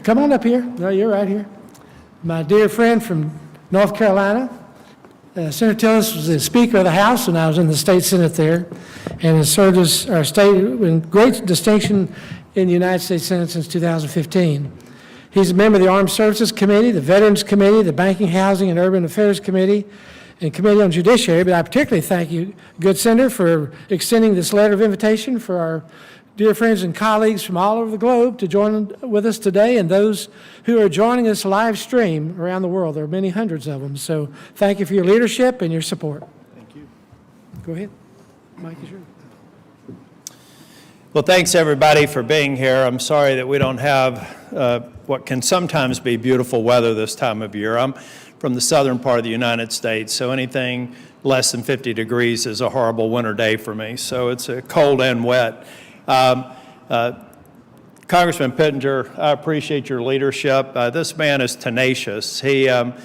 Come on up here. No, you're right here. My dear friend from North Carolina, Senator Tillis was the Speaker of the House when I was in the State Senate there, and has served as our state in great distinction in the United States Senate since 2015. He's a member of the Armed Services Committee, the Veterans Committee, the Banking, Housing, and Urban Affairs Committee, and Committee on Judiciary. But I particularly thank you, good Senator, for extending this letter of invitation for our dear friends and colleagues from all over the globe to join with us today, and those who are joining us live stream around the world. There are many hundreds of them. So thank you for your leadership and your support. Thank you. Go ahead. Mike is yours. Well, thanks everybody for being here. I'm sorry that we don't have what can sometimes be beautiful weather this time of year. I'm from the southern part of the United States, so anything less than 50 degrees is a horrible winter day for me. So it's cold and wet. Congressman Pittenger, I appreciate your leadership. This man is tenacious. He and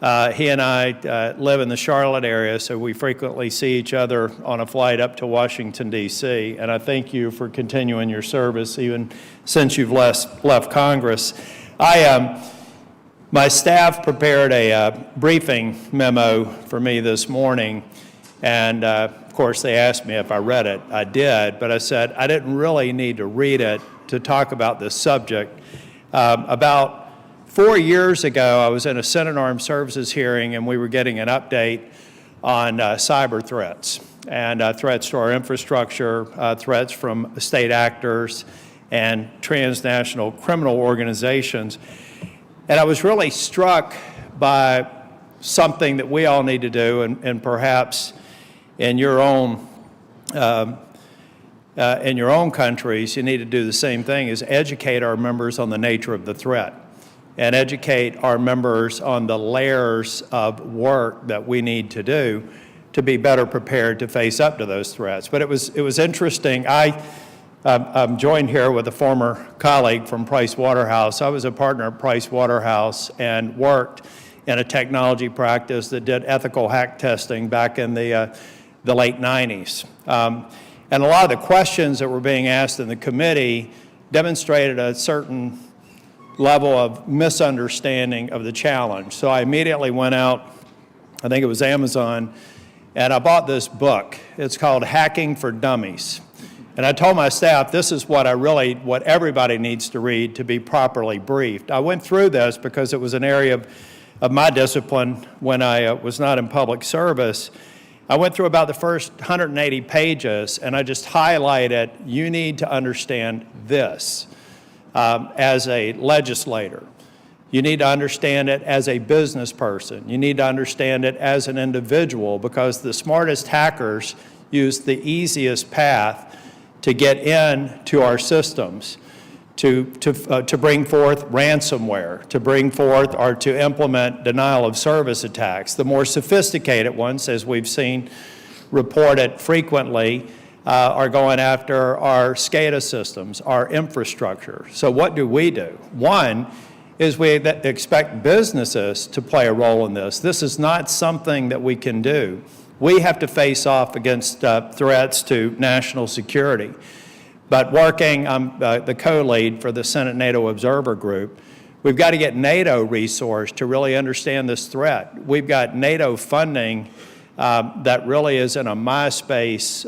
I live in the Charlotte area, so we frequently see each other on a flight up to Washington, D.C., and I thank you for continuing your service even since you've left Congress. My staff prepared a briefing memo for me this morning, and of course they asked me if I read it. I did, but I said I didn't really need to read it to talk about this subject. About 4 years ago, I was in a Senate Armed Services hearing, and we were getting an update on cyber threats and threats to our infrastructure, threats from state actors and transnational criminal organizations. And I was really struck by something that we all need to do, and perhaps in your own countries, you need to do the same thing, is educate our members on the nature of the threat and educate our members on the layers of work that we need to do to be better prepared to face up to those threats. But it was interesting. I'm joined here with a former colleague from Price Waterhouse. I was a partner at Price Waterhouse and worked in a technology practice that did ethical hack testing back in the late 90s. And a lot of the questions that were being asked in the committee demonstrated a certain level of misunderstanding of the challenge. So I immediately went out, I think it was Amazon, and I bought this book. It's called Hacking for Dummies. And I told my staff, this is what everybody needs to read to be properly briefed. I went through this because it was an area of my discipline when I was not in public service. I went through about the first 180 pages, and I just highlighted, you need to understand this as a legislator. You need to understand it as a business person. You need to understand it as an individual, because the smartest hackers use the easiest path to get into our systems, to bring forth ransomware, to bring forth or to implement denial of service attacks. The more sophisticated ones, as we've seen reported frequently, are going after our SCADA systems, our infrastructure. So what do? One is we expect businesses to play a role in this. This is not something that we can do. We have to face off against threats to national security. But working, I'm the co-lead for the Senate NATO Observer Group, we've got to get NATO resourced to really understand this threat. We've got NATO funding that really is in a MySpace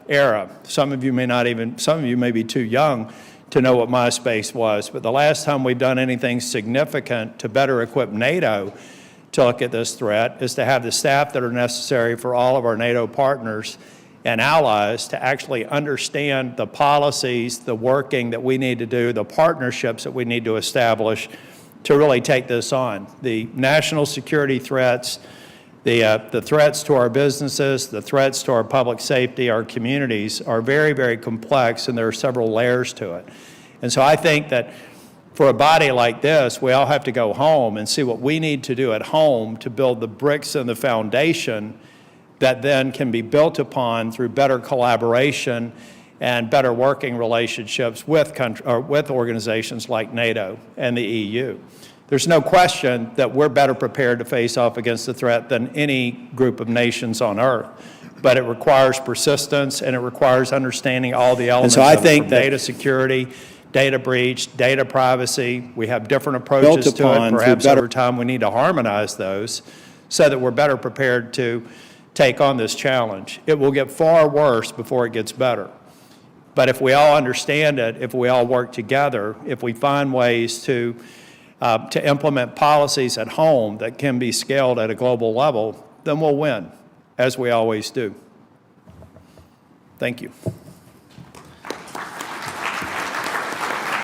era. Some of you may be too young to know what MySpace was, but the last time we've done anything significant to better equip NATO to look at this threat is to have the staff that are necessary for all of our NATO partners and allies to actually understand the policies, the working that we need to do, the partnerships that we need to establish to really take this on. The national security threats, the threats to our businesses, the threats to our public safety, our communities are very, very complex, and there are several layers to it. And so I think that for a body like this, we all have to go home and see what we need to do at home to build the bricks and the foundation that then can be built upon through better collaboration and better working relationships with organizations like NATO and the EU. There's no question that we're better prepared to face off against the threat than any group of nations on earth. But it requires persistence, and it requires understanding all the elements of data security data breach, data privacy. We have different approaches to it. Perhaps over time we need to harmonize those so that we're better prepared to take on this challenge. It will get far worse before it gets better. But if we all understand it, if we all work together, if we find ways to implement policies at home that can be scaled at a global level, then we'll win, as we always do. Thank you.